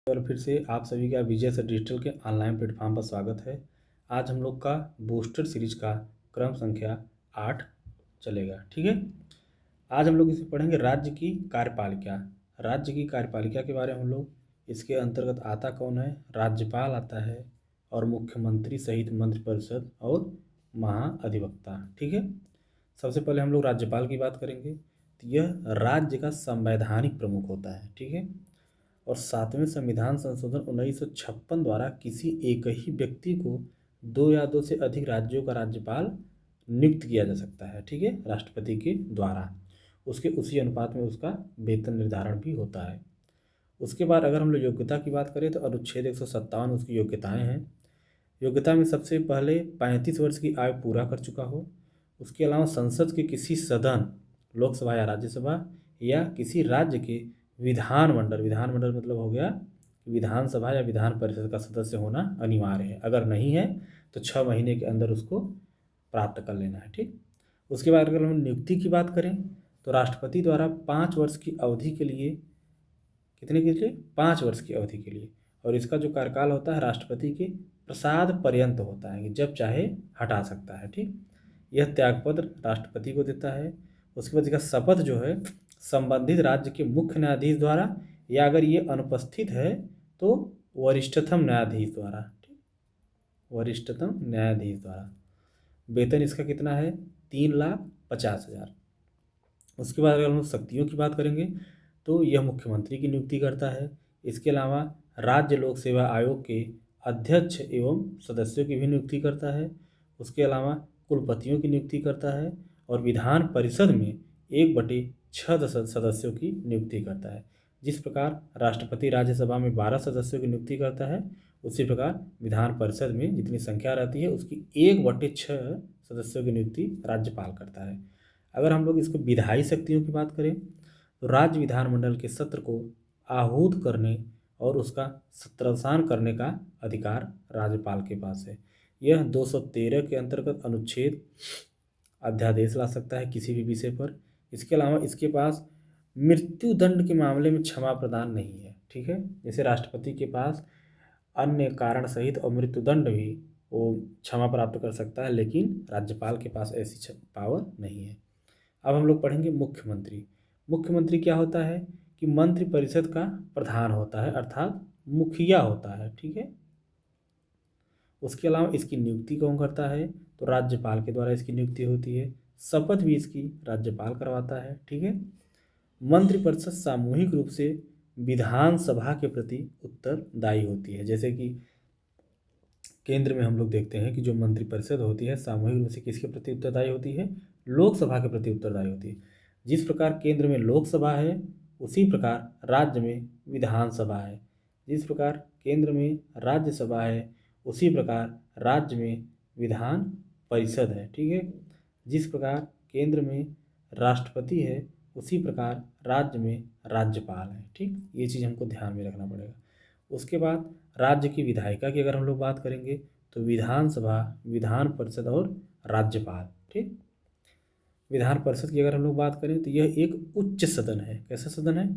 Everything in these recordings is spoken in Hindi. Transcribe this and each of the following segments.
और फिर से आप सभी का विजय सर डिजिटल के ऑनलाइन प्लेटफॉर्म पर स्वागत है। आज हम लोग का बूस्टर सीरीज का क्रम संख्या 8 चलेगा। ठीक है, आज हम लोग इसे पढ़ेंगे राज्य की कार्यपालिका। राज्य की कार्यपालिका के बारे में हम लोग, इसके अंतर्गत आता कौन है, राज्यपाल आता है और मुख्यमंत्री सहित मंत्रिपरिषद और महाअधिवक्ता। ठीक है, सबसे पहले हम लोग राज्यपाल की बात करेंगे। तो यह राज्य का संवैधानिक प्रमुख होता है। ठीक है, और 7वें संविधान संशोधन 1956 द्वारा किसी एक ही व्यक्ति को 2 या 2 से अधिक राज्यों का राज्यपाल नियुक्त किया जा सकता है। ठीक है, राष्ट्रपति के द्वारा। उसके उसी अनुपात में उसका वेतन निर्धारण भी होता है। उसके बाद अगर हम लोग योग्यता की बात करें तो अनुच्छेद 157 उसकी योग्यताएं हैं। योग्यता में सबसे पहले 35 वर्ष की आयु पूरा कर चुका हो। उसके अलावा संसद के किसी सदन, लोकसभा या राज्यसभा, या किसी राज्य के विधानमंडल, विधानमंडल मतलब हो गया विधानसभा या विधान परिषद का सदस्य होना अनिवार्य है। अगर नहीं है तो 6 महीने के अंदर उसको प्राप्त कर लेना है। ठीक, उसके बाद अगर हम नियुक्ति की बात करें तो राष्ट्रपति द्वारा 5 वर्ष की अवधि के लिए, कितने के लिए, 5 वर्ष की अवधि के लिए, और इसका जो कार्यकाल होता है राष्ट्रपति के प्रसाद पर्यंत होता है कि जब चाहे हटा सकता है। ठीक, यह त्यागपत्र राष्ट्रपति को देता है। उसके बाद इसका शपथ जो है संबंधित राज्य के मुख्य न्यायाधीश द्वारा, या अगर ये अनुपस्थित है तो वरिष्ठतम न्यायाधीश द्वारा। ठीक, वरिष्ठतम न्यायाधीश द्वारा। वेतन इसका कितना है, 3,50,000। उसके बाद अगर हम लोग शक्तियों की बात करेंगे तो यह मुख्यमंत्री की नियुक्ति करता है। इसके अलावा राज्य लोक सेवा आयोग के अध्यक्ष एवं सदस्यों की भी नियुक्ति करता है। उसके अलावा कुलपतियों की नियुक्ति करता है और विधान परिषद में 1/6 सदस्यों की नियुक्ति करता है। जिस प्रकार राष्ट्रपति राज्यसभा में 12 सदस्यों की नियुक्ति करता है, उसी प्रकार विधान परिषद में जितनी संख्या रहती है उसकी 1/6 सदस्यों की नियुक्ति राज्यपाल करता है। अगर हम लोग इसको विधायी शक्तियों की बात करें तो राज्य विधानमंडल के सत्र को आहूत करने और उसका सत्रावसान करने का अधिकार राज्यपाल के पास है। यह 213 के अंतर्गत अनुच्छेद अध्यादेश ला सकता है किसी भी विषय पर। इसके अलावा इसके पास मृत्यु दंड के मामले में क्षमा प्रदान नहीं है। ठीक है, जैसे राष्ट्रपति के पास अन्य कारण सहित और मृत्यु दंड भी वो क्षमा प्राप्त कर सकता है, लेकिन राज्यपाल के पास ऐसी पावर नहीं है। अब हम लोग पढ़ेंगे मुख्यमंत्री। मुख्यमंत्री क्या होता है कि मंत्रिपरिषद का प्रधान होता है, अर्थात मुखिया होता है। ठीक है, उसके अलावा इसकी नियुक्ति कौन करता है तो राज्यपाल के द्वारा इसकी नियुक्ति होती है। शपथ भी इसकी राज्यपाल करवाता है। ठीक है, मंत्रिपरिषद सामूहिक रूप से विधानसभा के प्रति उत्तरदायी होती है। जैसे कि केंद्र में हम लोग देखते हैं कि जो मंत्रिपरिषद होती है सामूहिक रूप से किसके प्रति उत्तरदायी होती है, लोकसभा के प्रति उत्तरदायी होती है। जिस प्रकार केंद्र में लोकसभा है उसी प्रकार राज्य में विधानसभा है। जिस प्रकार केंद्र में राज्यसभा है उसी प्रकार राज्य में विधान परिषद है। ठीक है, जिस प्रकार केंद्र में राष्ट्रपति है उसी प्रकार राज्य में राज्यपाल है। ठीक, ये चीज़ हमको ध्यान में रखना पड़ेगा। उसके बाद राज्य की विधायिका की अगर हम लोग बात करेंगे तो विधानसभा, विधान परिषद और राज्यपाल। ठीक, विधान परिषद की अगर हम लोग बात करें तो यह एक उच्च सदन है। कैसा सदन है,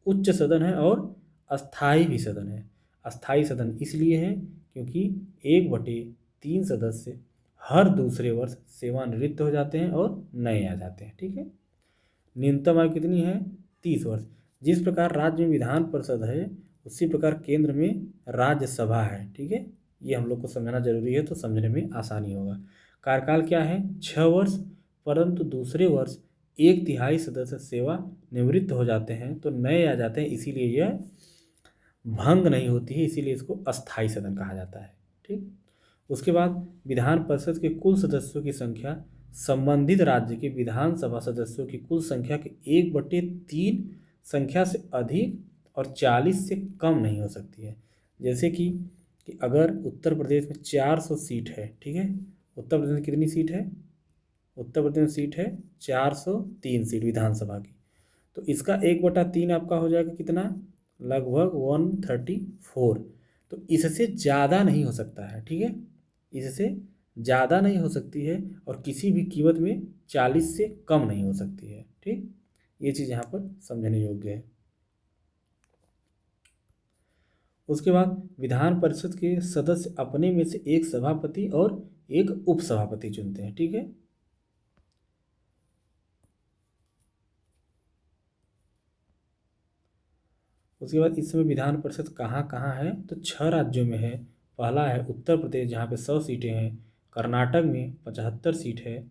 उच्च सदन है और अस्थाई भी सदन है। अस्थाई सदन इसलिए है क्योंकि 1/3 सदस्य हर दूसरे वर्ष सेवानिवृत्त हो जाते हैं और नए आ जाते हैं। ठीक है, न्यूनतम आयु कितनी है, 30 वर्ष। जिस प्रकार राज्य में विधान परिषद है उसी प्रकार केंद्र में राज्यसभा है। ठीक है, ये हम लोग को समझना जरूरी है तो समझने में आसानी होगा। कार्यकाल क्या है, 6 वर्ष, परंतु दूसरे वर्ष 1/3 सदस्य सेवा निवृत्त हो जाते हैं तो नए आ जाते हैं, इसीलिए यह भंग नहीं होती है, इसीलिए इसको अस्थाई सदन कहा जाता है। ठीक, उसके बाद विधान परिषद के कुल सदस्यों की संख्या संबंधित राज्य के विधानसभा सदस्यों की कुल संख्या के 1/3 संख्या से अधिक और 40 से कम नहीं हो सकती है। जैसे कि अगर उत्तर प्रदेश में 400 सीट है। ठीक है, उत्तर प्रदेश में कितनी सीट है, उत्तर प्रदेश में सीट है 403 सीट विधानसभा की, तो इसका 1/3 आपका हो जाएगा कितना, लगभग 134। तो इससे ज़्यादा नहीं हो सकता है। ठीक है, इससे ज़्यादा नहीं हो सकती है और किसी भी कीमत में 40 से कम नहीं हो सकती है। ठीक, ये चीज़ यहाँ पर समझने योग्य है। उसके बाद विधान परिषद के सदस्य अपने में से एक सभापति और एक उपसभापति चुनते हैं। ठीक है। उसके बाद इस समय विधान परिषद कहाँ कहाँ है, तो 6 राज्यों में है। पहला है उत्तर प्रदेश जहाँ पे 100 सीटें हैं, कर्नाटक में 75 सीट है,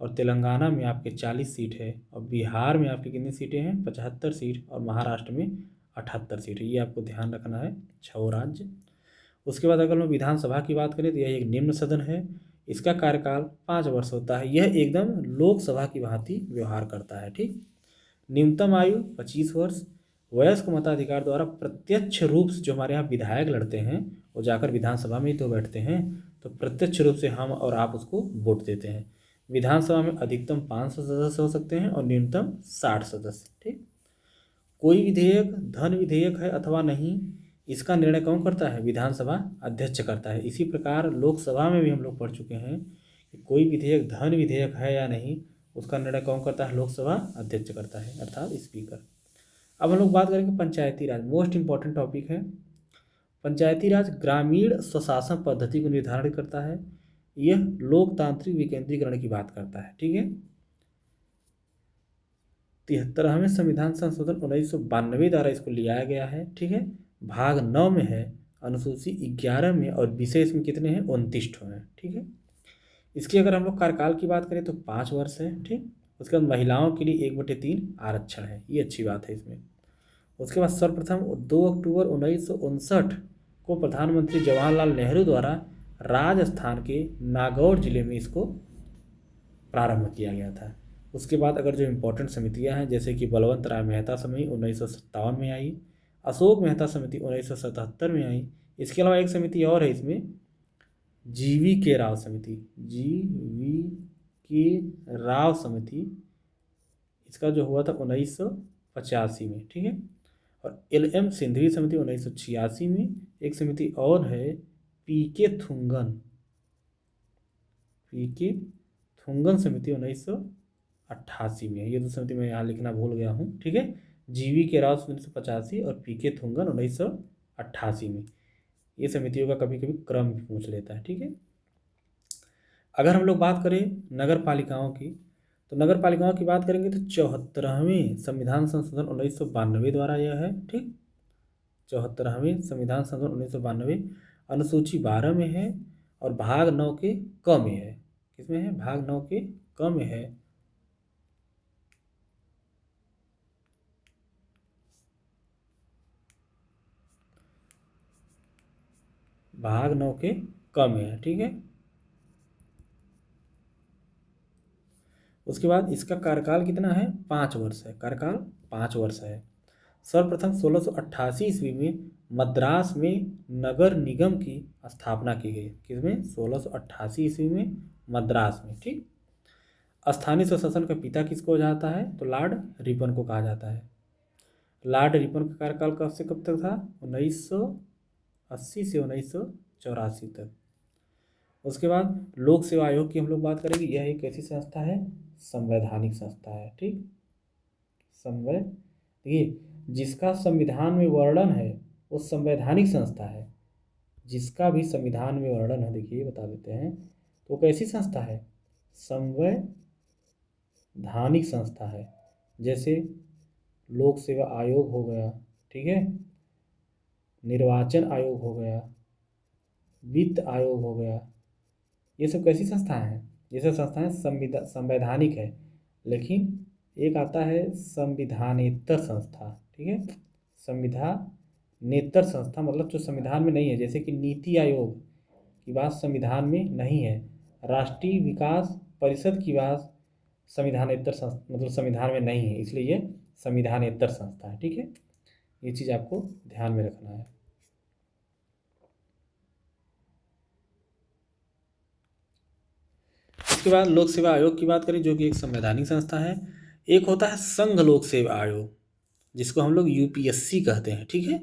और तेलंगाना में आपके 40 सीट है, और बिहार में आपके कितनी सीटें हैं, 75 सीट, और महाराष्ट्र में 78 सीट है। ये आपको ध्यान रखना है, 6 राज्य। उसके बाद अगर हम विधानसभा की बात करें तो यह एक निम्न सदन है। इसका कार्यकाल 5 वर्ष होता है। यह एकदम लोकसभा की भांति व्यवहार करता है। ठीक। न्यूनतम आयु 25 वर्ष। वयस्क मताधिकार द्वारा प्रत्यक्ष रूप से जो हमारे यहाँ विधायक लड़ते हैं वो जाकर विधानसभा में ही तो बैठते हैं, तो प्रत्यक्ष रूप से हम और आप उसको वोट देते हैं। विधानसभा में अधिकतम 500 सदस्य हो सकते हैं और न्यूनतम 60 सदस्य। ठीक। कोई विधेयक धन विधेयक है अथवा नहीं, इसका निर्णय कौन करता है, विधानसभा अध्यक्ष करता है। इसी प्रकार लोकसभा में भी हम लोग पढ़ चुके हैं कि कोई विधेयक धन विधेयक है या नहीं, उसका निर्णय कौन करता है, लोकसभा अध्यक्ष करता है, अर्थात स्पीकर। अब हम लोग बात करेंगे पंचायती राज, मोस्ट इंपॉर्टेंट टॉपिक है। पंचायती राज ग्रामीण स्वशासन पद्धति को निर्धारित करता है। यह लोकतांत्रिक विकेंद्रीकरण की बात करता है। ठीक है। 73वें संविधान संशोधन 1992 द्वारा इसको लिया गया है। ठीक है। भाग 9 में है, अनुसूची 11 में, और विषय इसमें कितने हैं, 29 हैं। ठीक है। इसकी अगर हम लोग कार्यकाल की बात करें तो 5 वर्ष है। ठीक। उसके बाद महिलाओं के लिए 1/3 आरक्षण है, ये अच्छी बात है इसमें। उसके बाद सर्वप्रथम 2 अक्टूबर 1959 को प्रधानमंत्री जवाहरलाल नेहरू द्वारा राजस्थान के नागौर जिले में इसको प्रारंभ किया गया था। उसके बाद अगर जो इम्पोर्टेंट समितियां हैं, जैसे कि बलवंत राय मेहता समिति 1957 में आई, अशोक मेहता समिति 1977 में आई। इसके अलावा एक समिति और है इसमें, जीवी के राव समिति, जीवी के राव समिति, इसका जो हुआ था 1985 में। ठीक है। और LM सिंधवी समिति 1986 में। एक समिति और है पीके थुंगन समिति 1988 में। ये दो समिति मैं यहाँ लिखना भूल गया हूँ। ठीक है। जीवी के राव 1985 और पीके थुंगन 1988 में। ये समितियों का कभी कभी क्रम भी पूछ लेता है। ठीक है। अगर हम लोग बात करें नगर पालिकाओं की, तो नगर पालिकाओं की बात करेंगे तो 74वें संविधान संशोधन 1992 द्वारा यह है। ठीक। 74वें संविधान संशोधन 1992 अनुसूची 12 में है, और भाग 9 के क में है। किसमें है, भाग 9 के क में है। भाग 9 के क में है। ठीक है। उसके बाद इसका कार्यकाल कितना है, 5 वर्ष है। कार्यकाल 5 वर्ष है। सर्वप्रथम 1688 ईस्वी में मद्रास में नगर निगम की स्थापना की गई। किसमें, 1688 ईस्वी में मद्रास में। ठीक। स्थानीय स्वशासन का पिता किसको जाता है, तो लॉर्ड रिपन को कहा जाता है। लॉर्ड रिपन का कार्यकाल कब से कब तक था, 1980 से 1984 तक। उसके बाद लोक सेवा आयोग की हम लोग बात करेंगे। यह एक ऐसी संस्था है, संवैधानिक संस्था है। ठीक। देखिए, जिसका संविधान में वर्णन है वो संवैधानिक संस्था है। जिसका भी संविधान में वर्णन है, देखिए बता देते हैं, तो कैसी संस्था है, संवैधानिक संस्था है। जैसे लोक सेवा आयोग हो गया, ठीक है, निर्वाचन आयोग हो गया, वित्त आयोग हो गया, ये सब कैसी संस्थाएं हैं, ये सब संस्थाएं संवैधानिक है। लेकिन एक आता है संविधानेतर संस्था। ठीक है। संविधानेतर संस्था मतलब जो संविधान में नहीं है, जैसे कि नीति आयोग की बात संविधान में नहीं है, राष्ट्रीय विकास परिषद की बात संविधानेतर संस्था मतलब संविधान में नहीं है, इसलिए ये संविधानेतर संस्था है। ठीक है। ये चीज़ आपको ध्यान में रखना है। इसके बाद लोक सेवा आयोग की बात करें, जो कि एक संवैधानिक संस्था है। एक होता है संघ लोक सेवा आयोग, जिसको हम लोग UPSC कहते हैं। ठीक है।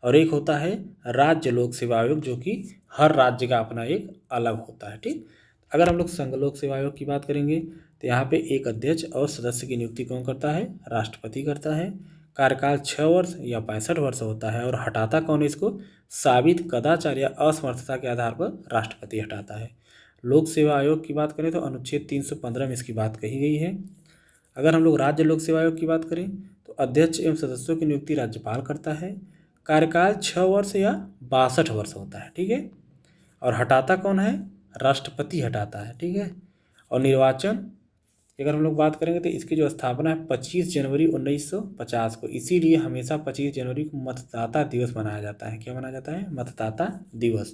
और एक होता है राज्य लोक सेवा आयोग, जो कि हर राज्य का अपना एक अलग होता है। ठीक। अगर हम लोग संघ लोक सेवा आयोग की बात करेंगे तो यहाँ पे एक अध्यक्ष और सदस्य की नियुक्ति कौन करता है, राष्ट्रपति करता है। कार्यकाल 6 वर्ष या 65 वर्ष होता है। और हटाता कौन है इसको? साबित कदाचार या असमर्थता के आधार पर राष्ट्रपति हटाता है। लोक सेवा आयोग की बात करें तो अनुच्छेद 315 में इसकी बात कही गई है। अगर हम लोग राज्य लोक सेवा आयोग की बात करें तो अध्यक्ष एवं सदस्यों की नियुक्ति राज्यपाल करता है। कार्यकाल 6 वर्ष या 62 वर्ष होता है, ठीक है। और हटाता कौन है? राष्ट्रपति हटाता है, ठीक है। और निर्वाचन अगर हम लोग बात करेंगे तो इसकी जो स्थापना है 25 जनवरी 1950 को, इसीलिए हमेशा 25 जनवरी को मतदाता दिवस मनाया जाता है। क्या मनाया जाता है? मतदाता दिवस।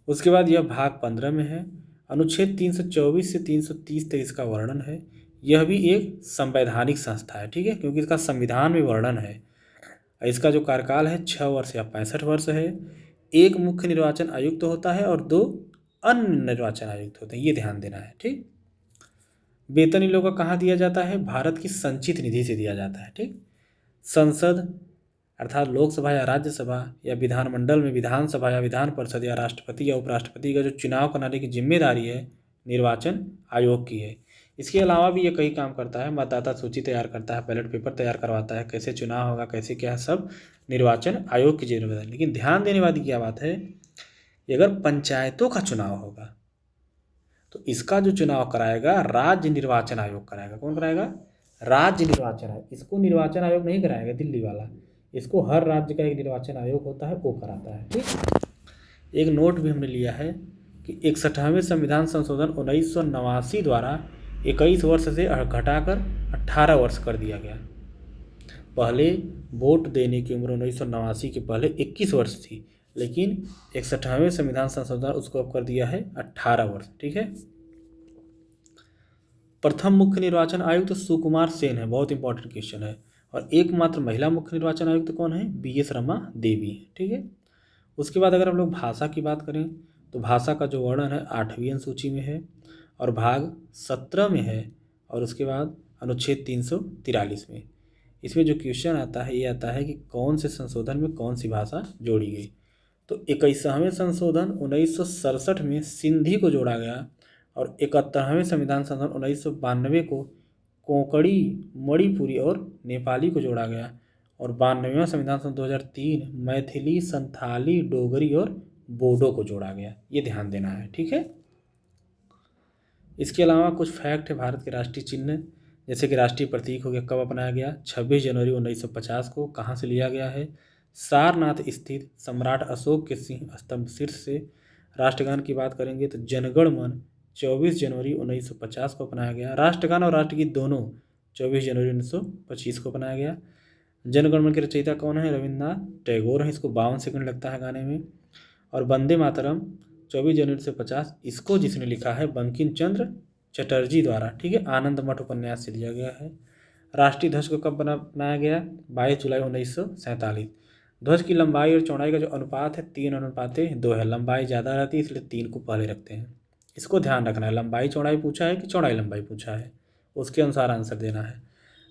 उसके बाद यह भाग 15 में है। अनुच्छेद 324 से 330 तक इसका वर्णन है। यह भी एक संवैधानिक संस्था है, ठीक है, क्योंकि इसका संविधान में वर्णन है। इसका जो कार्यकाल है 6 वर्ष या 65 वर्ष है। एक मुख्य निर्वाचन आयुक्त होता है और 2 अन्य निर्वाचन आयुक्त होते हैं, ये ध्यान देना है, ठीक। वेतन इन लोगों का कहाँ दिया जाता है? भारत की संचित निधि से दिया जाता है, ठीक। संसद अर्थात लोकसभा या राज्यसभा या विधानमंडल में विधानसभा या विधान परिषद या राष्ट्रपति या उपराष्ट्रपति का जो चुनाव कराने की जिम्मेदारी है निर्वाचन आयोग की है। इसके अलावा भी ये कई काम करता है, मतदाता सूची तैयार करता है, बैलेट पेपर तैयार करवाता है, कैसे चुनाव होगा, कैसे क्या है, सब निर्वाचन आयोग की जिम्मेदारी है। लेकिन ध्यान देने वाली क्या बात है कि अगर पंचायतों का चुनाव होगा तो इसका जो चुनाव कराएगा राज्य निर्वाचन आयोग कराएगा। कौन कराएगा? राज्य निर्वाचन आयोग। इसको निर्वाचन आयोग नहीं कराएगा दिल्ली वाला, इसको हर राज्य का एक निर्वाचन आयोग होता है, वो कराता है, ठीक। एक नोट भी हमने लिया है कि 61वें संविधान संशोधन 1989 द्वारा 21 वर्ष से घटाकर 18 वर्ष कर दिया गया। पहले वोट देने की उम्र 1989 के पहले 21 वर्ष थी, लेकिन 61वें संविधान संशोधन उसको अब कर दिया है 18 वर्ष, ठीक है। प्रथम मुख्य निर्वाचन आयुक्त सुकुमार सेन है, बहुत इंपॉर्टेंट क्वेश्चन है। और एकमात्र महिला मुख्य निर्वाचन आयुक्त कौन है? BS रमा देवी, ठीक है। उसके बाद अगर हम लोग भाषा की बात करें तो भाषा का जो वर्णन है 8वीं अनुसूची में है और भाग 17 में है। और उसके बाद अनुच्छेद 343 में इसमें जो क्वेश्चन आता है ये आता है कि कौन से संशोधन में कौन सी भाषा जोड़ी गई। तो 21वें संशोधन 1967 में सिंधी को जोड़ा गया और 71वें संविधान संशोधन 1992 को कोंकणी, मणिपुरी और नेपाली को जोड़ा गया। और 92वां संविधान संशोधन 2003 मैथिली, संथाली, डोगरी और बोडो को जोड़ा गया। ये ध्यान देना है, ठीक है। इसके अलावा कुछ फैक्ट है भारत के राष्ट्रीय चिन्ह, जैसे कि राष्ट्रीय प्रतीक हो गया, कब अपनाया गया? 26 जनवरी 1950 को। कहाँ से लिया गया है? सारनाथ स्थित सम्राट अशोक के सिंह स्तंभ शीर्ष से। राष्ट्रगान की बात करेंगे तो जनगण मन 24 जनवरी 1950 को अपनाया गया। राष्ट्रगान और राष्ट्रगीत दोनों 24 जनवरी 1925 को अपनाया गया। जनगण मन के रचयिता कौन है? रविन्द्रनाथ टैगोर है, इसको 52 सेकंड लगता है गाने में। और वंदे मातरम 24 जनवरी 1950 इसको जिसने लिखा है बंकिम चंद्र चटर्जी द्वारा, ठीक है। आनंद मठ उपन्यास से लिया गया है। राष्ट्रीय ध्वज को कब बनाया गया? 22 जुलाई 1947। ध्वज की लंबाई और चौड़ाई का जो अनुपात है 3:2 है। लंबाई ज़्यादा रहती है इसलिए 3 को पहले रखते हैं। इसको ध्यान रखना है, लंबाई चौड़ाई पूछा है कि चौड़ाई लंबाई पूछा है, उसके अनुसार आंसर देना है।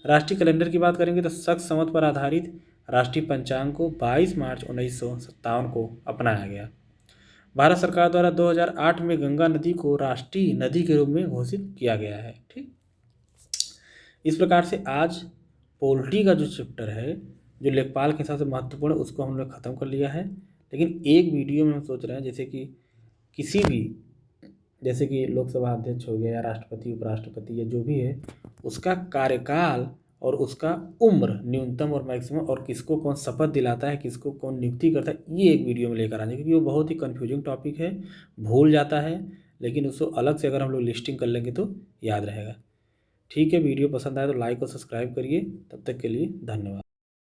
राष्ट्रीय कैलेंडर की बात करेंगे तो शक संवत पर आधारित राष्ट्रीय पंचांग को 22 मार्च 1957 को अपनाया गया। भारत सरकार द्वारा 2008 में गंगा नदी को राष्ट्रीय नदी के रूप में घोषित किया गया है, ठीक। इस प्रकार से आज पोल्ट्री का जो चैप्टर है जो लेखपाल के हिसाब से महत्वपूर्ण है उसको हम लोग ख़त्म कर लिया है। लेकिन एक वीडियो में हम सोच रहे हैं जैसे कि किसी भी, जैसे कि लोकसभा अध्यक्ष हो गया या राष्ट्रपति, उपराष्ट्रपति या जो भी है, उसका कार्यकाल और उसका उम्र न्यूनतम और मैक्सिमम और किसको कौन शपथ दिलाता है, किसको कौन नियुक्ति करता है, ये एक वीडियो में लेकर आने, क्योंकि वो बहुत ही कन्फ्यूजिंग टॉपिक है, भूल जाता है। लेकिन उसको अलग से अगर हम लोग लिस्टिंग कर लेंगे तो याद रहेगा, ठीक है। वीडियो पसंद आए तो लाइक और सब्सक्राइब करिए। तब तक के लिए धन्यवाद।